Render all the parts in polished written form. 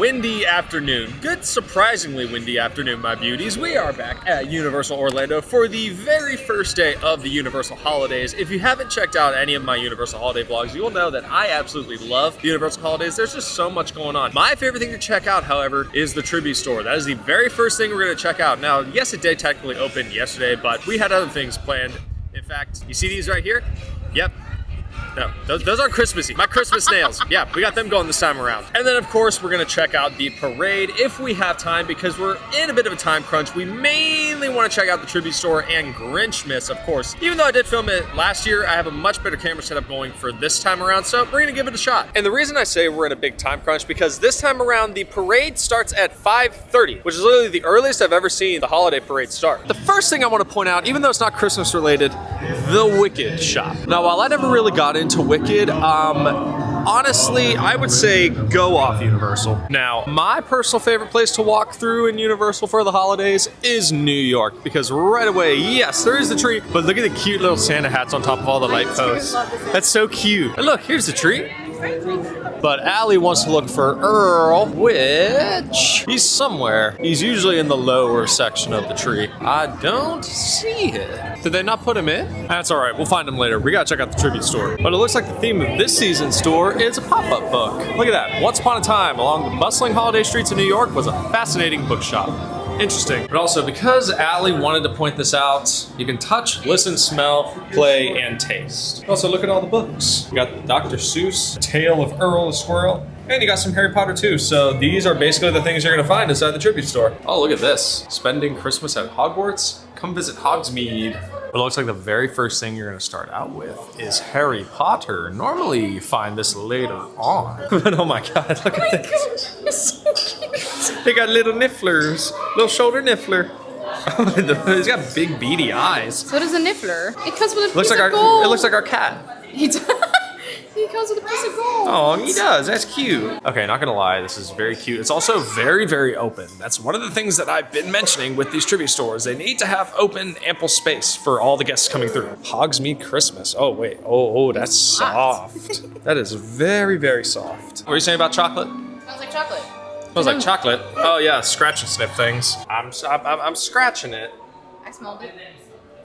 windy afternoon. Good, surprisingly windy afternoon, my beauties. We are back at Universal Orlando for the very first day of the Universal holidays. If you haven't checked out any of my Universal holiday vlogs, you will know that I absolutely love the Universal holidays. There's just so much going on. My favorite thing to check out, however, is the tribute store. That is the very first thing we're going to check out. Now, yes, it did technically open yesterday, but we had other things planned. In fact, you see these right here? Yep. No, those aren't Christmassy. My Christmas snails. Yeah, we got them going this time around. And then, of course, we're going to check out the parade if we have time, because we're in a bit of a time crunch. We mainly want to check out the tribute store and Grinchmas, of course. Even though I did film it last year, I have a much better camera setup going for this time around, so we're going to give it a shot. And the reason I say we're in a big time crunch, because this time around, the parade starts at 5:30, which is literally the earliest I've ever seen the holiday parade start. The first thing I want to point out, even though it's not Christmas related, the Wicked shop. Now, while I never really got into Wicked, honestly, I would say go off Universal. Now, my personal favorite place to walk through in Universal for the holidays is New York, because right away, yes, there is the tree, but look at the cute little Santa hats on top of all the light posts. That's so cute. And look, here's the tree. But Allie wants to look for Earl, which he's somewhere. He's usually in the lower section of the tree. I don't see it. Did they not put him in? That's all right, we'll find him later. We gotta check out the tribute store. But it looks like the theme of this season's store is a pop-up book. Look at that. Once upon a time, along the bustling holiday streets of New York was a fascinating bookshop. Interesting. But also, because Allie wanted to point this out, you can touch, listen, smell, play, and taste. Also, look at all the books. You got Dr. Seuss, Tale of Earl the Squirrel, and you got some Harry Potter too. So these are basically the things you're gonna find inside the tribute store. Oh, look at this. Spending Christmas at Hogwarts? Come visit Hogsmeade. It looks like the very first thing you're gonna start out with is Harry Potter. Normally you find this later on. But oh my God, look at this. It's so cute. They got little nifflers, little shoulder niffler. He's got big beady eyes. So does a niffler. It comes with a Looks piece like of gold. It looks like our cat. He comes with a piece of gold. Oh, he does. That's cute. Okay, not gonna lie, this is very cute. It's also very, very open. That's one of the things that I've been mentioning with these tribute stores. They need to have open, ample space for all the guests coming through. Hogsmeade Christmas. Oh, wait. Oh, that's soft. That is very, very soft. What are you saying about chocolate? Smells like chocolate. Smells like chocolate. Oh yeah, scratch and sniff things. I'm scratching it. I smelled it.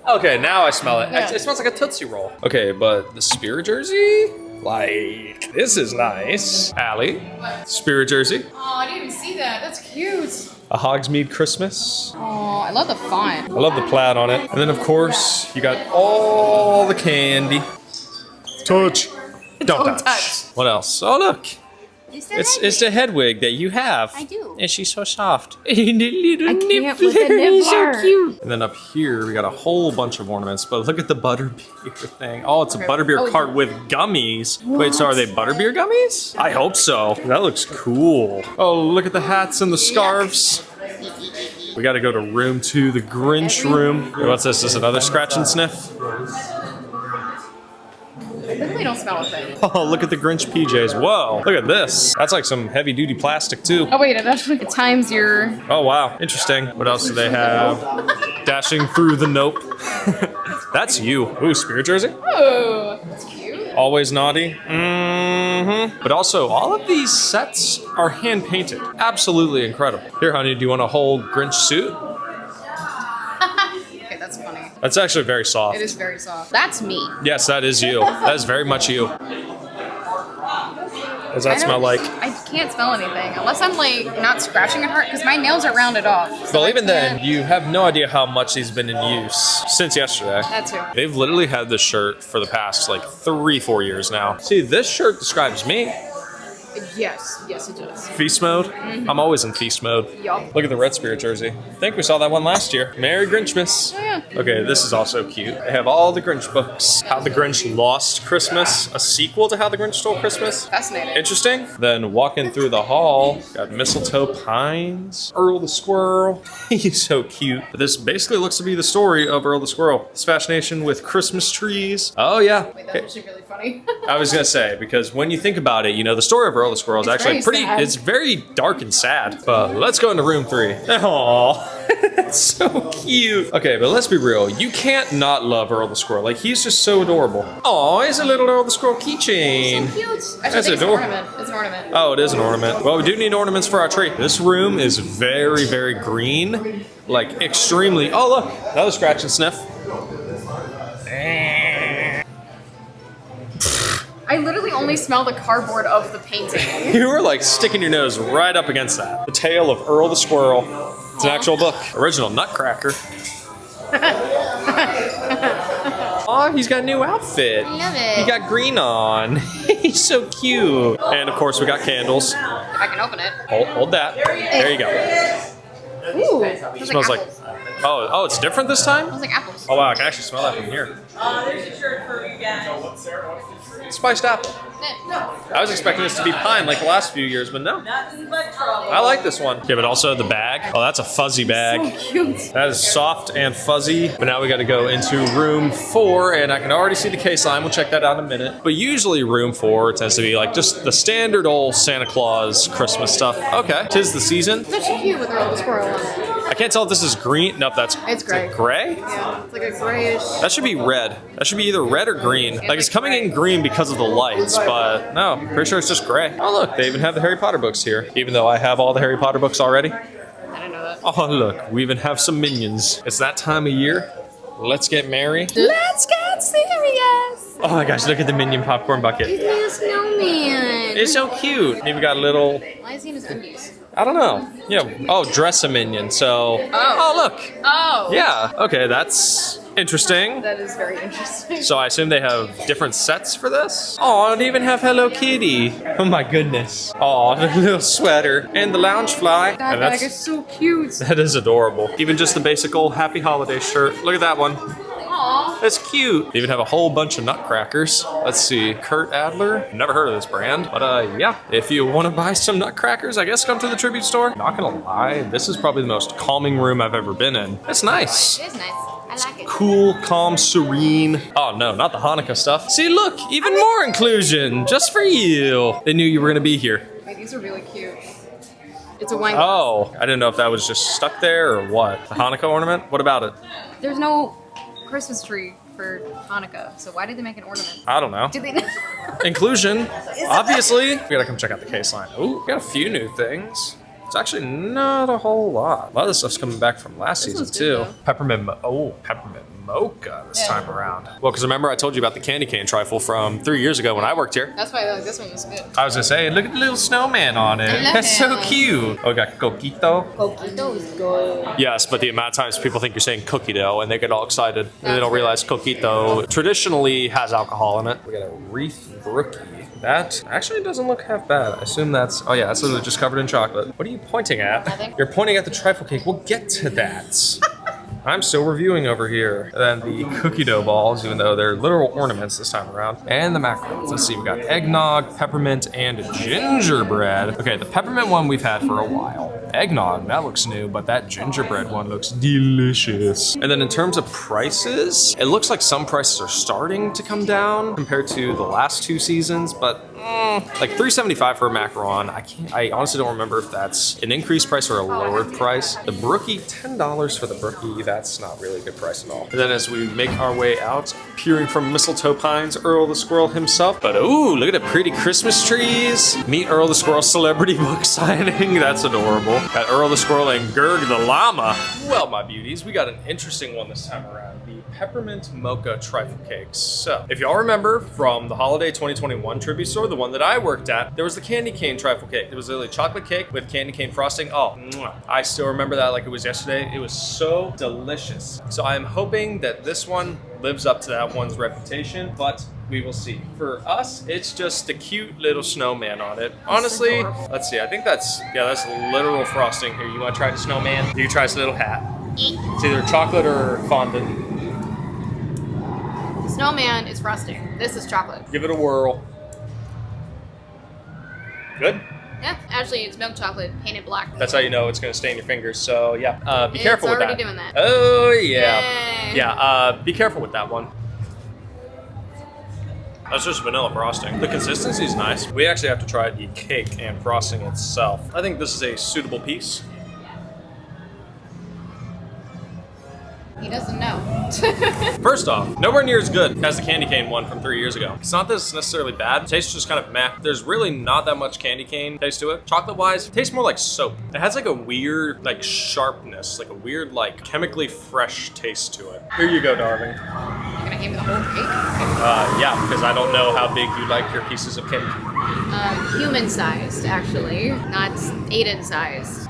Okay, now I smell it. Yeah. It smells like a Tootsie Roll. Okay, but the Spirit jersey? Like, this is nice. Allie, Spirit jersey. Oh, I didn't even see that. That's cute. A Hogsmeade Christmas. Oh, I love the font. I love the plaid on it. And then, of course, you got all the candy. Touch. Don't touch. What else? Oh, look. It's the head wig that you have. I do. And she's so soft. And the little I can't niffler. with the niffler. So cute. And then up here, we got a whole bunch of ornaments. But look at the butterbeer thing. Oh, it's a butterbeer cart with gummies. Wait, so are they butterbeer gummies? I hope so. That looks cool. Oh, look at the hats and the scarves. We got to go to room 2, the Grinch room. What's this? Is this another scratch and sniff? I definitely don't smell a thing. Oh, look at the Grinch PJs. Whoa, look at this. That's like some heavy duty plastic too. Oh wait, it times your... Oh wow, interesting. What else do they have? Dashing through the nope. That's you. Ooh, Spirit jersey. Oh, that's cute. Always naughty. Mm-hmm. But also, all of these sets are hand painted. Absolutely incredible. Here, honey, do you want a whole Grinch suit? Okay, that's funny. That's actually very soft. It is very soft. That's me. Yes, that is you. That is very much you. What does that smell like? I can't smell anything unless I'm like not scratching it hard because my nails are rounded off. So Well, even then, you have no idea how much these have been in use since yesterday. That too. They've literally had this shirt for the past like 3-4 years now. See, this shirt describes me. Yes, it does. Feast mode? Mm-hmm. I'm always in feast mode. Yup. Look at the Red Spirit jersey. I think we saw that one last year. Merry Grinchmas. Oh, yeah. Okay, this is also cute. They have all the Grinch books. How the Grinch Lost Christmas, a sequel to How the Grinch Stole Christmas. Fascinating. Interesting. Then walking through the hall, got mistletoe pines, Earl the Squirrel. He's so cute. But this basically looks to be the story of Earl the Squirrel. His fascination with Christmas trees. Oh yeah. Wait, that's actually really funny. I was gonna say, because when you think about it, you know, the story of Earl the Squirrel is actually pretty, sad. it's very dark and sad. But let's go into room 3. Aww. It's so cute. Okay, but let's be real. You can't not love Earl the Squirrel. Like, he's just so adorable. Oh, he's a little Earl the Squirrel keychain. So cute. That's adorable. It's It's an ornament. Oh, it is an ornament. Well, we do need ornaments for our tree. This room is very, very green. Like, extremely. Oh, look. Another scratch and sniff. I literally only smell the cardboard of the painting. You were like sticking your nose right up against that. The Tale of Earl the Squirrel. It's an actual book. Original Nutcracker. Oh, he's got a new outfit. I love it. He got green on. He's so cute. And of course, we got candles. If I can open it. Hold that. There you go. Ooh. It smells like. Apples. Oh, it's different this time? Smells like apples. Oh wow, I can actually smell that from here. There's a shirt for you guys. Spiced apple. I was expecting this to be pine like the last few years, but no. Nothing but trouble. I like this one. Yeah, but also the bag. Oh, that's a fuzzy bag. So cute. That is soft and fuzzy. But now we got to go into room 4, and I can already see the case line. We'll check that out in a minute. But usually room 4 tends to be like just the standard old Santa Claus Christmas stuff. Okay, 'tis the season. That's so cute with Earl the Squirrel on it. I can't tell if this is green. Nope, that's It's gray. Is it gray? Yeah, it's like a grayish. That should be red. That should be either red or green. Like it's coming in green because of the lights, but no, pretty sure it's just gray. Oh look, they even have the Harry Potter books here. Even though I have all the Harry Potter books already. I didn't know that. Oh look, we even have some minions. It's that time of year. Let's get merry. Let's get serious. Oh my gosh, look at the minion popcorn bucket. He's a snowman. It's so cute. Even got a little, Why is he in his undies? I don't know. Oh, dress a minion. So, oh look. Oh. Yeah, okay, that's interesting. That is very interesting. So I assume they have different sets for this? Oh, they even have Hello Kitty. Oh my goodness. Oh, the little sweater and the lounge fly. That And bag is so cute. that is adorable. Even just the basic old Happy Holiday shirt. Look at that one. Aww. That's cute. They even have a whole bunch of nutcrackers. Let's see, Kurt Adler. Never heard of this brand, but yeah. If you want to buy some nutcrackers, I guess come to the tribute store. Not gonna lie, this is probably the most calming room I've ever been in. It's nice. It is nice. I like it. Cool, calm, serene. Oh no, not the Hanukkah stuff. See, look, even more inclusion, just for you. They knew you were gonna be here. Wait, these are really cute. It's a wine glass. Oh, I didn't know if that was just stuck there or what. The Hanukkah ornament? What about it? There's no Christmas tree for Hanukkah, so why did they make an ornament? I don't know. Did they? Inclusion, obviously. We gotta come check out the case line. Ooh, we got a few new things. It's actually not a whole lot. A lot of this stuff's coming back from last This season one's too. good, though. Peppermint mocha this Yeah. time around. Well, because remember I told you about the candy cane trifle from 3 years ago when I worked here. That's why I like this one was good. I was gonna say, look at the little snowman on it. I love That's so it. cute. Oh, we got coquito. Coquito is good. Yes, but the amount of times people think you're saying cookie dough and they get all excited and they That's don't right. realize coquito traditionally has alcohol in it. We got a wreath brookie. That actually doesn't look half bad. I assume that's, oh yeah, that's literally just covered in chocolate. What are you pointing at? Nothing. You're pointing at the trifle cake. We'll get to that. I'm still reviewing over here. And then the cookie dough balls, even though they're literal ornaments this time around. And the macarons. Let's see, we got eggnog, peppermint, and gingerbread. Okay, the peppermint one we've had for a while. Eggnog, that looks new, but that gingerbread one looks delicious. And then in terms of prices, it looks like some prices are starting to come down compared to the last 2 seasons, but like $3.75 for a macaron. I honestly don't remember if that's an increased price or a lowered price. The brookie, $10 for the brookie. That's not really a good price at all. And then as we make our way out, peering from mistletoe pines, Earl the Squirrel himself. But ooh, look at the pretty Christmas trees. Meet Earl the Squirrel celebrity book signing. That's adorable. Got Earl the Squirrel and Gerg the llama. Well, my beauties, we got an interesting one this time around. The peppermint mocha trifle cakes. So, if y'all remember from the holiday 2021 tribute store, the one that I worked at, there was the candy cane trifle cake. It was literally chocolate cake with candy cane frosting. Oh, mwah. I still remember that like it was yesterday. It was so delicious. So I am hoping that this one lives up to that one's reputation, but we will see. For us, it's just a cute little snowman on it. Honestly, let's see. I think that's literal frosting here. You want to try the snowman? You try this little hat. It's either chocolate or fondant. The snowman is frosting. This is chocolate. Give it a whirl. Good? Yeah, actually, it's milk chocolate painted black. That's how you know it's going to stain your fingers. So yeah, be careful with that. It's already doing that. Oh yeah. Yay. Yeah, be careful with that one. That's just vanilla frosting. The consistency is nice. We actually have to try the cake and frosting itself. I think this is a suitable piece. He doesn't know. First off, nowhere near as good as the candy cane one from 3 years ago. It's not that it's necessarily bad. It tastes just kind of meh. There's really not that much candy cane taste to it. Chocolate-wise, it tastes more like soap. It has like a weird like sharpness, like a weird like chemically fresh taste to it. Here you go, darling. You're gonna hand me the whole cake? Yeah, because I don't know how big you like your pieces of cake. Human-sized, actually, not Aiden-sized.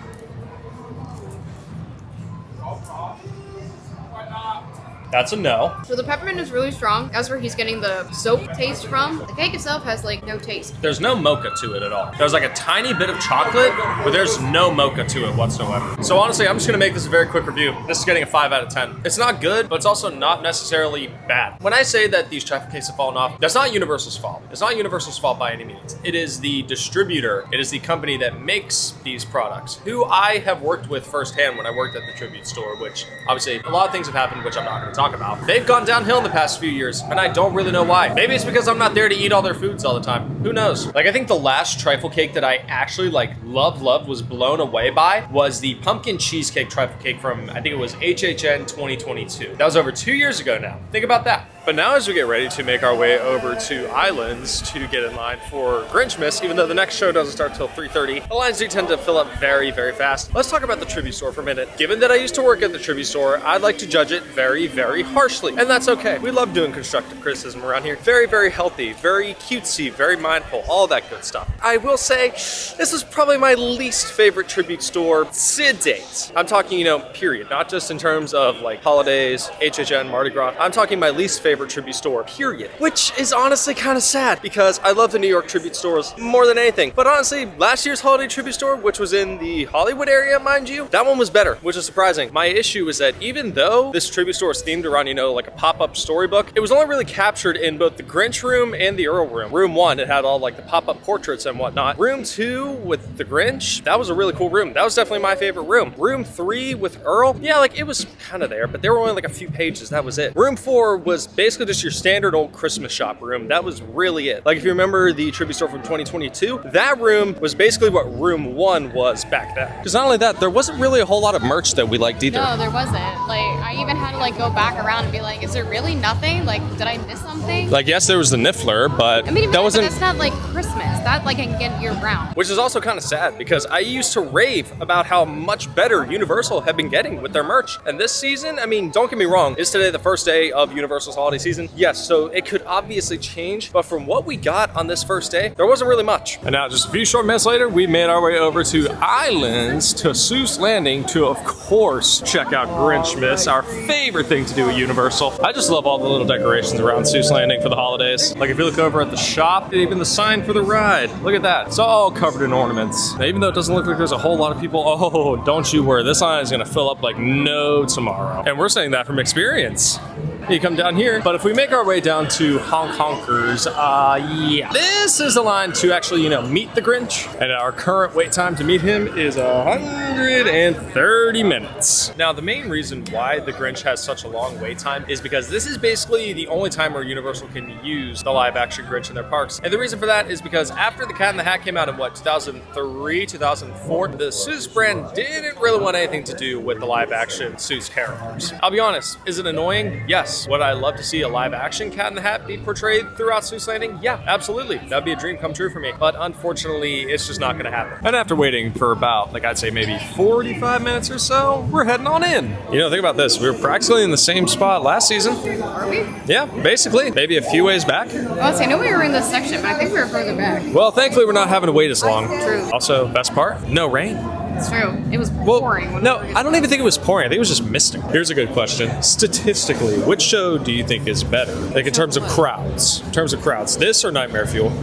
That's a no. So the peppermint is really strong. That's where he's getting the soap taste from. The cake itself has like no taste. There's no mocha to it at all. There's like a tiny bit of chocolate, but there's no mocha to it whatsoever. So honestly, I'm just gonna make this a very quick review. This is getting a 5 out of 10. It's not good, but it's also not necessarily bad. When I say that these trifle cakes have fallen off, that's not Universal's fault. It's not Universal's fault by any means. It is the distributor. It is the company that makes these products, who I have worked with firsthand when I worked at the tribute store, which obviously a lot of things have happened, which I'm not gonna talk about. They've gone downhill in the past few years, and I don't really know why. Maybe it's because I'm not there to eat all their foods all the time. Who knows? Like, I think the last trifle cake that I actually like loved, was blown away by was the pumpkin cheesecake trifle cake from, I think it was HHN 2022. That was over 2 years ago now. Think about that. But now as we get ready to make our way over to Islands to get in line for Grinchmas, even though the next show doesn't start till 3:30, the lines do tend to fill up very, very fast. Let's talk about the tribute store for a minute. Given that I used to work at the tribute store, I'd like to judge it very, very harshly. And that's okay. We love doing constructive criticism around here. Very, very healthy, very cutesy, very mindful, all that good stuff. I will say, this is probably my least favorite tribute store to date. I'm talking, period. Not just in terms of like holidays, HHN, Mardi Gras. I'm talking my least favorite tribute store, period. Which is honestly kind of sad because I love the New York tribute stores more than anything. But honestly, last year's holiday tribute store, which was in the Hollywood area, mind you, that one was better, which is surprising. My issue is that even though this tribute store is themed around, like a pop-up storybook, it was only really captured in both the Grinch room and the Earl room. Room 1, it had all like the pop-up portraits and whatnot. Room 2 with the Grinch, that was a really cool room. That was definitely my favorite room. Room 3 with Earl, yeah, like it was kind of there, but there were only like a few pages, that was it. Room 4 was basically just your standard old Christmas shop room. That was really it. Like if you remember the tribute store from 2022, that room was basically what room 1 was back then. Because not only that, there wasn't really a whole lot of merch that we liked either. No, there wasn't. Like, I even had to like go back around and be like, is there really nothing? Like, did I miss something? Like, yes, there was the Niffler, but I mean, that wasn't. But that's not like Christmas. That like I can get year round. Which is also kind of sad because I used to rave about how much better Universal had been getting with their merch. And this season, I mean, don't get me wrong, is today the first day of Universal's holiday season? Yes, so it could obviously change, but from what we got on this first day, there wasn't really much. And now just a few short minutes later, we made our way over to Islands to Seuss Landing to, of course, check out Grinchmas, our favorite thing to do at Universal. I just love all the little decorations around Seuss Landing for the holidays. Like if you look over at the shop, even the sign for the ride, look at that. It's all covered in ornaments. Now, even though it doesn't look like there's a whole lot of people, oh, don't you worry, this line is gonna fill up like no tomorrow. And we're saying that from experience. You come down here, but if we make our way down to Honk Honkers, yeah. This is the line to actually, meet the Grinch. And our current wait time to meet him is 130 minutes. Now, the main reason why the Grinch has such a long wait time is because this is basically the only time where Universal can use the live action Grinch in their parks. And the reason for that is because after The Cat in the Hat came out in 2003, 2004, the Seuss brand didn't really want anything to do with the live action Seuss characters. I'll be honest, is it annoying? Yes. Would I love to see a live action Cat in the Hat be portrayed throughout Seuss Landing? Yeah, absolutely. That'd be a dream come true for me. But unfortunately, it's just not gonna happen. And after waiting for about, I'd say maybe 45 minutes or so, we're heading on in. Think about this. We were practically in the same spot last season. Are we? Yeah, basically. Maybe a few ways back. Well, I know we were in this section, but I think we were further back. Well, thankfully, we're not having to wait as long. True. Also, best part, no rain. It's true. It was pouring. No, I don't even think it was pouring. I think it was just misting. Here's a good question. Statistically, which show do you think is better? Like in terms of crowds. In terms of crowds, this or Nightmare Fuel?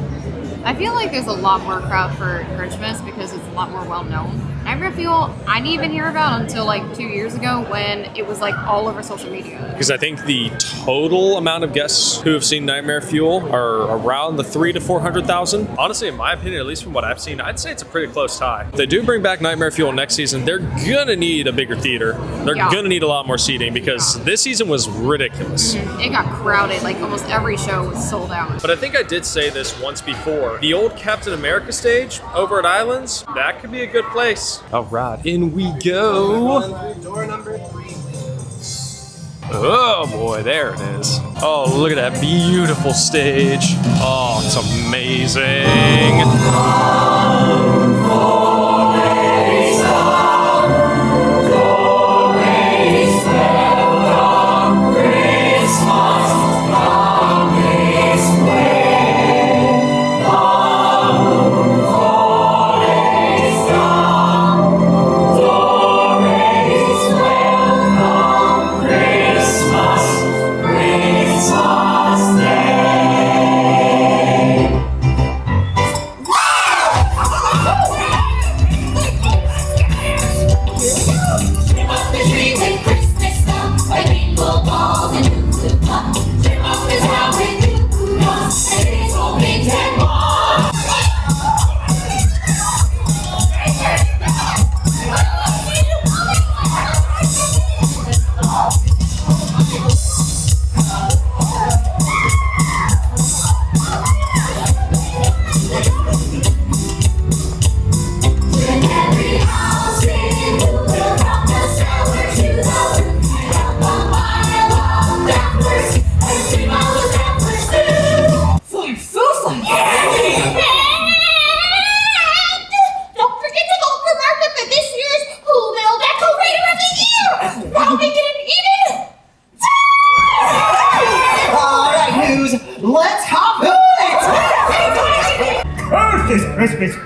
I feel like there's a lot more crowd for Grinchmas because it's a lot more well known. Nightmare Fuel, I didn't even hear about until like 2 years ago when it was like all over social media. Because I think the total amount of guests who have seen Nightmare Fuel are around the 300,000 to 400,000. Honestly, in my opinion, at least from what I've seen, I'd say it's a pretty close tie. If they do bring back Nightmare Fuel next season, they're gonna need a bigger theater. They're gonna need a lot more seating because this season was ridiculous. Mm-hmm. It got crowded. Like almost every show was sold out. But I think I did say this once before. The old Captain America stage over at Islands, that could be a good place. All right, in we go. Door number 3. Oh boy, there it is. Oh, look at that beautiful stage. Oh, it's amazing.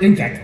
Inject.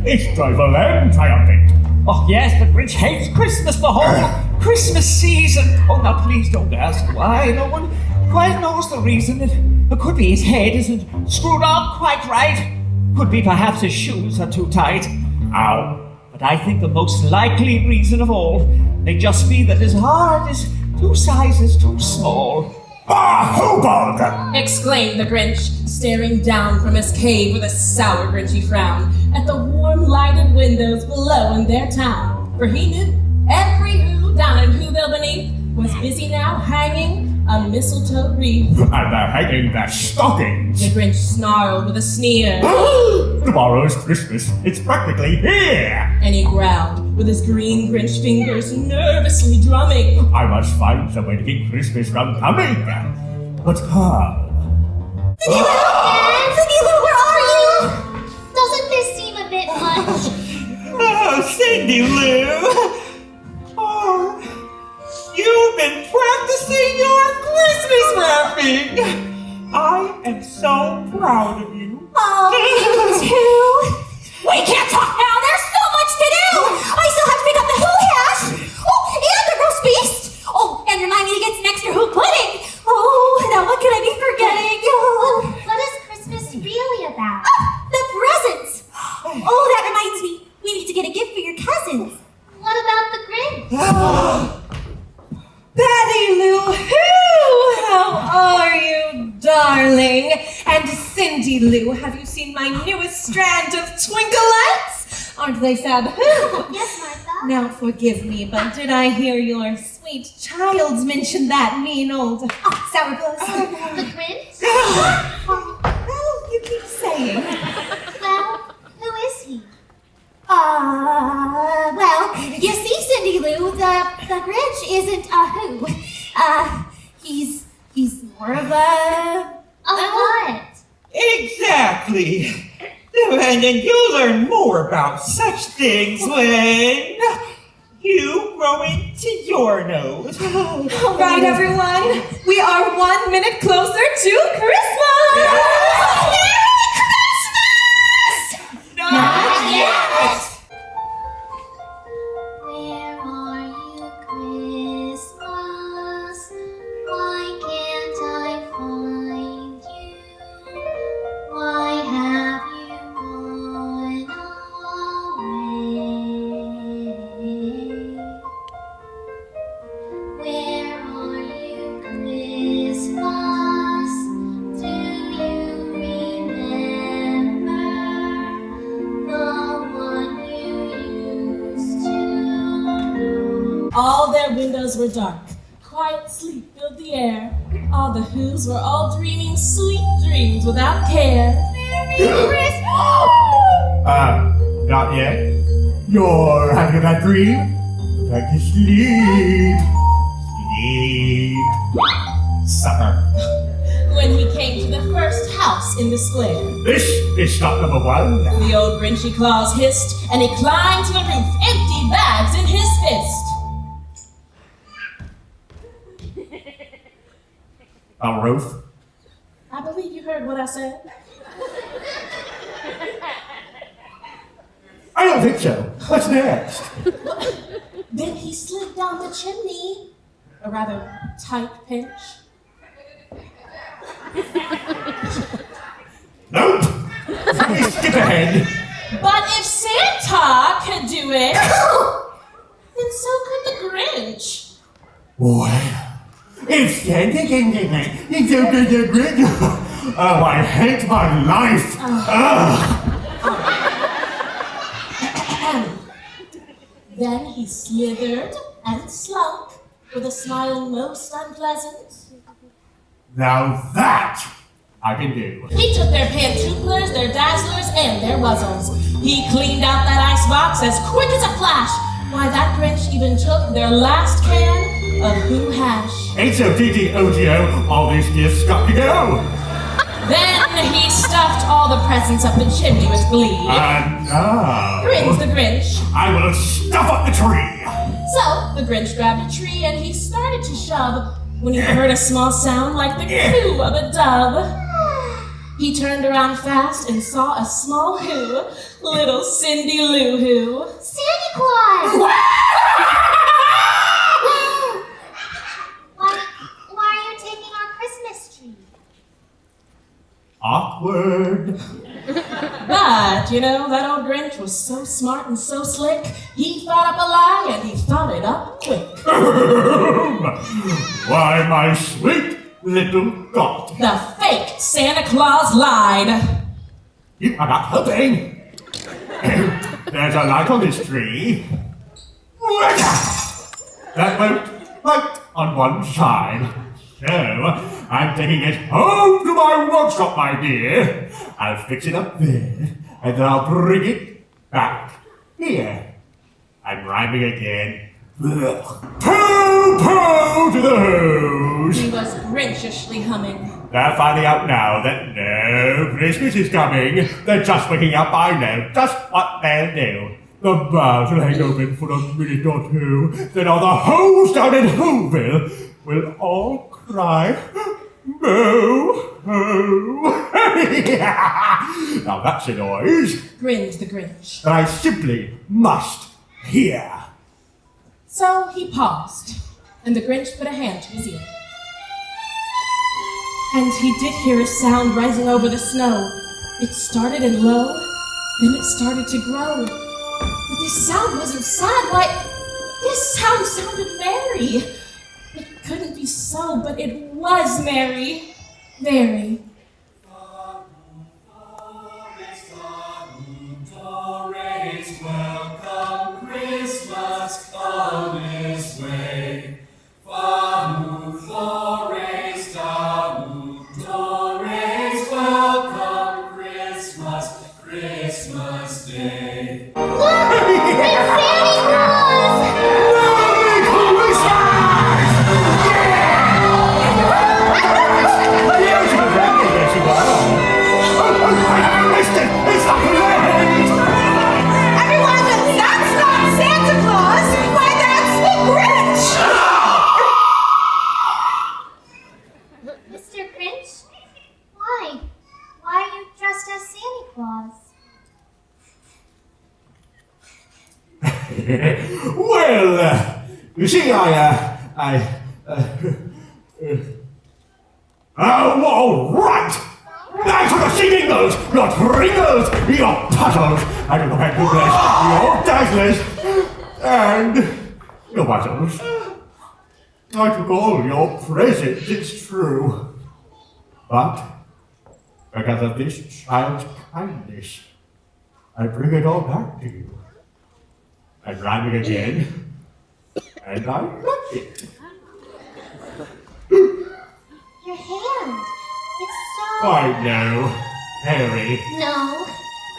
It's joyful and triumphant. Oh, yes, the Grinch hates Christmas, the whole Christmas season. Oh, now please don't ask why. No one quite knows the reason. It could be his head isn't screwed on quite right. Could be perhaps his shoes are too tight. Ow. But I think the most likely reason of all may just be that his heart is 2 sizes too small. Ah, humbug! Exclaimed the Grinch, staring down from his cave with a sour, grinchy frown at the warm, lighted windows below in their town. For he knew every who down and who there beneath was busy now hanging a mistletoe wreath. And they're hanging their stockings. The Grinch snarled with a sneer. Tomorrow's Christmas. It's practically here. And he growled with his green Grinch fingers nervously drumming. I must find some way to keep Christmas from coming. But how? Cindy Lou, where are you? Doesn't this seem a bit much? Oh, Cindy Lou. Oh, you've been practicing your Christmas wrapping. I am so proud of you. Oh, me too. We can't talk now! There's so much to do! I still have to pick up the Who hash. Oh, and the roast beast. Oh, and remind me to get some extra Who pudding. Oh, now what could I be forgetting? What is Christmas really about? The presents. Oh, that reminds me. We need to get a gift for your cousins. What about the Grinch? Patty Lou Who! How are you, darling? And Cindy Lou, have you seen my newest strand of twinkleites? Aren't they fab? Yes, Martha. Now forgive me, but did I hear your sweet child mention that mean old sourpuss? The Grinch? Well, you keep saying. Well, who is he? Well, you see, Cindy Lou, the Grinch isn't a who. He's more of a what? Exactly. And then you'll learn more about such things when you grow into your nose. All right, everyone, we are 1 minute closer to Christmas! Merry Christmas! Not yet! Where are you, Christmas? Why can't I find you? Why have you gone away? Where are you, Christmas? Do you remember the one you used to know? All their windows were dark. Quiet sleep filled the air. All the Whos were all dreaming sweet dreams without care. Merry Christmas! Not yet. You're having that dream? Back to sleep. Eat. Supper. When he came to the first house in the square, This is stop number 1. the old Grinchy Claus hissed, and he climbed to the roof, empty bags in his fist. A roof. I believe you heard what I said. I don't think so. What's next? Then he slid down the chimney, a rather tight pinch. Nope. Skip ahead. But if Santa could do it, then so could the Grinch. Boy. If Santa can get me, it's so good to grin. Oh, I hate my life. Then he slithered and slunk with a smile most unpleasant. Now that I can do. He took their pantuflers, their dazzlers, and their wuzzles. He cleaned out that icebox as quick as a flash. Why, that Grinch even took their last can of Who Hash. H-O-T-T-O-G-O, all these gifts got to go. Then he stuffed all the presents up the chimney with glee. And now, Grins the Grinch. I will stuff up the tree. So, the Grinch grabbed a tree and he started to shove when he heard a small sound like the coo of a dove. He turned around fast and saw a small who, little Cindy Lou Who. Santa Claus! Why are you taking our Christmas tree? Awkward. But, you know, that old Grinch was so smart and so slick, he thought up a lie and he thought it up quick. Why, my sweet little God. The fake Santa Claus lied. You are not helping. There's a light on this tree. That won't light on one side. So, I'm taking it home to my workshop, my dear. I'll fix it up there, and then I'll bring it back here. I'm rhyming again. Pooh-pooh to the who's. He was Grinchishly humming. They're finding out now that no Christmas is coming. They're just waking up, I know just what they'll do. The bars will hang open for a minute or two, then all the hoes down in Whoville will all cry, moo-hoo. Now that's a noise Grins the Grinch. that I simply must hear. So he paused, and the Grinch put a hand to his ear. And he did hear a sound rising over the snow. It started in low, then it started to grow. But this sound wasn't sad. Why, this sound sounded merry. It couldn't be so, but it was merry. Very. Welcome Christmas on its way. Famu flores, damu flores. Welcome Christmas, Christmas Day. Look! It's Santa Claus! Everyone, that's not Santa Claus. Why, that's the Grinch. Mr. Grinch? Why? Why are you dressed as Santa Claus? Well, you see, oh, all right! Back to the singing those, not ringers, your puzzles, and your handlers, your dazzlers, and your puzzles. I took all your presents, it's true. But, because of this child's kindness, I bring it all back to you. I'm rhyming again, and I love it. Your hand. It's so... I know, Harry. No.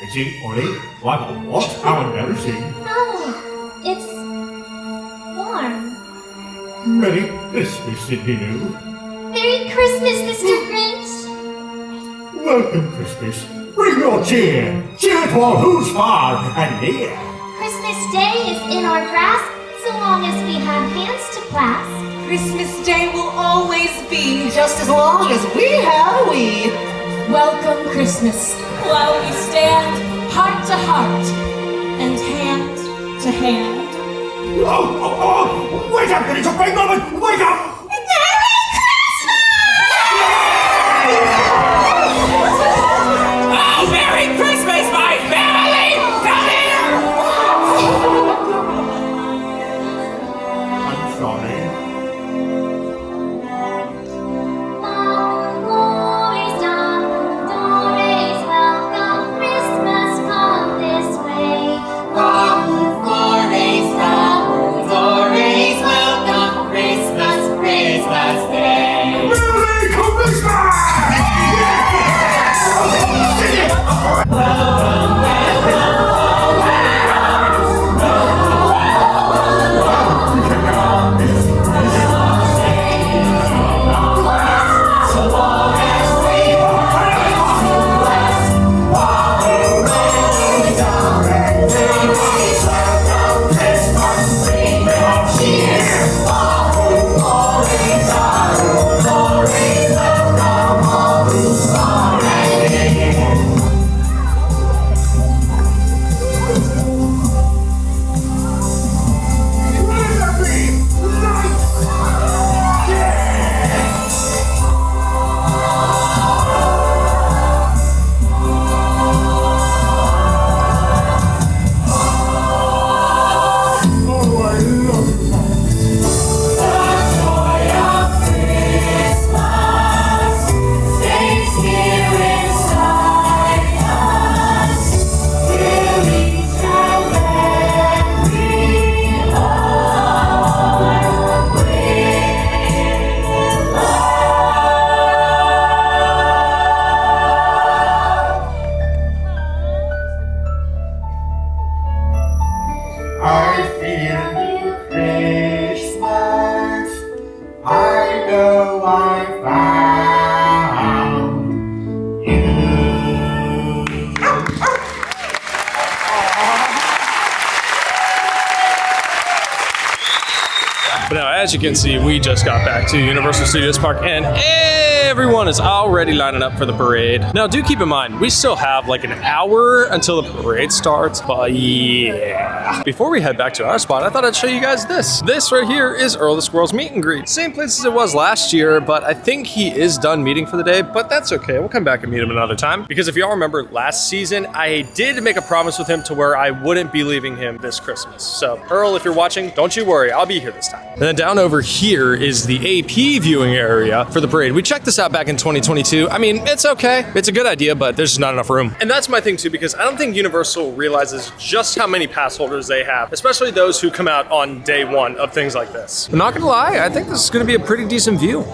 Is it Ollie? What? How embarrassing. No. It's warm. Very Christmas, Cindy Lou. Merry Christmas, Mr. Grinch. Welcome, Christmas. Bring your cheer. Cheer to all who's far and near. Christmas Day is in our grasp, so long as we have hands to clasp. Christmas Day will always be just as long as we have a we. Welcome Christmas, while we stand heart to heart and hand to hand. Oh! Wake up, it's a great moment! Wake up! Oh, Merry Christmas, my family! Come here! I'm sorry. Glories down, glories welcome, Christmas come this way. Glories down, glories welcome, Christmas, Christmas Day. Merry Christmas! I feel Christmas. I know I found you. But now, as you can see, we just got back to Universal Studios Park, and everyone is already lining up for the parade. Now, do keep in mind, we still have like an hour until the parade starts, but yeah. Before we head back to our spot, I thought I'd show you guys this. This right here is Earl the Squirrel's meet and greet. Same place as it was last year, but I think he is done meeting for the day, but that's okay. We'll come back and meet him another time. Because if y'all remember last season, I did make a promise with him to where I wouldn't be leaving him this Christmas. So Earl, if you're watching, don't you worry, I'll be here this time. And then down over here is the AP viewing area for the parade. We checked this out back in 2022. I mean, it's okay. It's a good idea, but there's just not enough room. And that's my thing too, because I don't think Universal realizes just how many pass holders they have, especially those who come out on day one of things like this. I'm not gonna lie, I think this is gonna be a pretty decent view.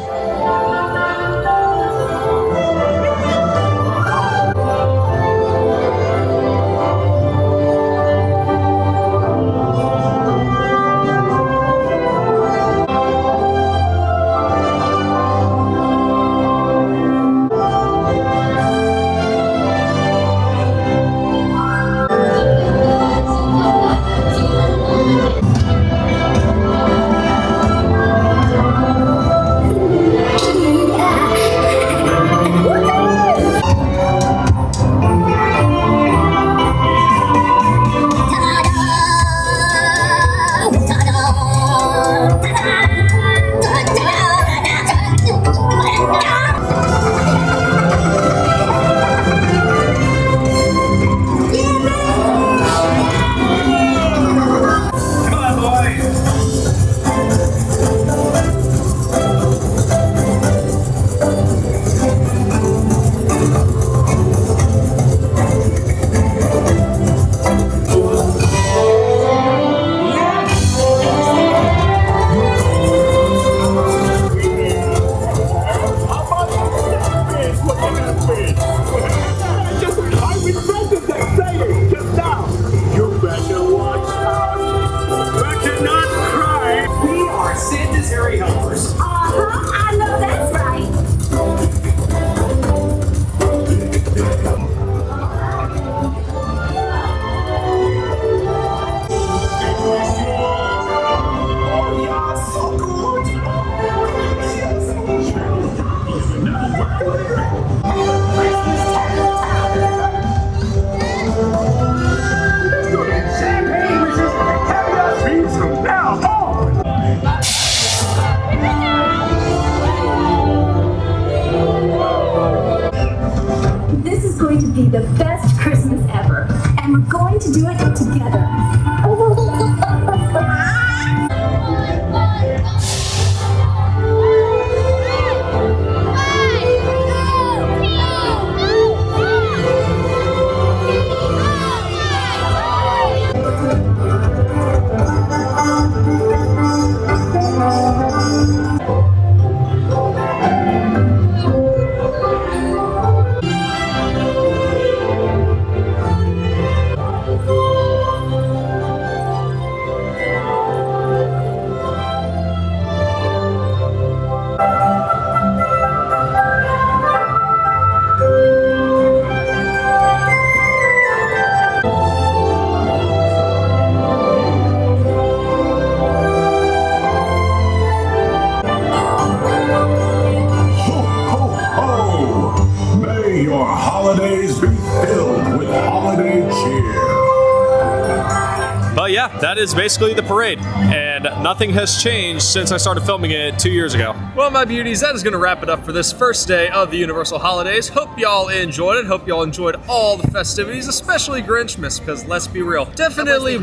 yeah, that is basically the parade, and nothing has changed since I started filming it 2 years ago. Well, my beauties, that is going to wrap it up for this first day of the Universal holidays. Hope y'all enjoyed it. Hope y'all enjoyed all the festivities, especially Grinchmas, because let's be real, definitely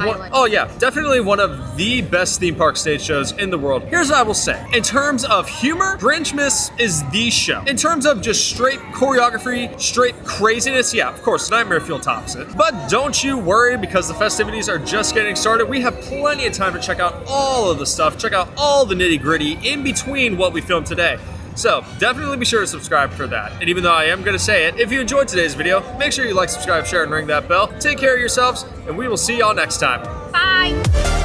definitely one of the best theme park stage shows in the world. Here's what I will say: in terms of humor, Grinchmas is the show. In terms of just straight choreography, straight craziness, yeah, of course, Nightmare Fuel tops it. But don't you worry, because the festivities are just getting started. We have plenty of time to check out all of the stuff, check out all the nitty-gritty in between what we filmed today. So definitely be sure to subscribe for that. And even though I am going to say it, if you enjoyed today's video, make sure you like, subscribe, share, and ring that bell. Take care of yourselves, and we will see y'all next time. Bye.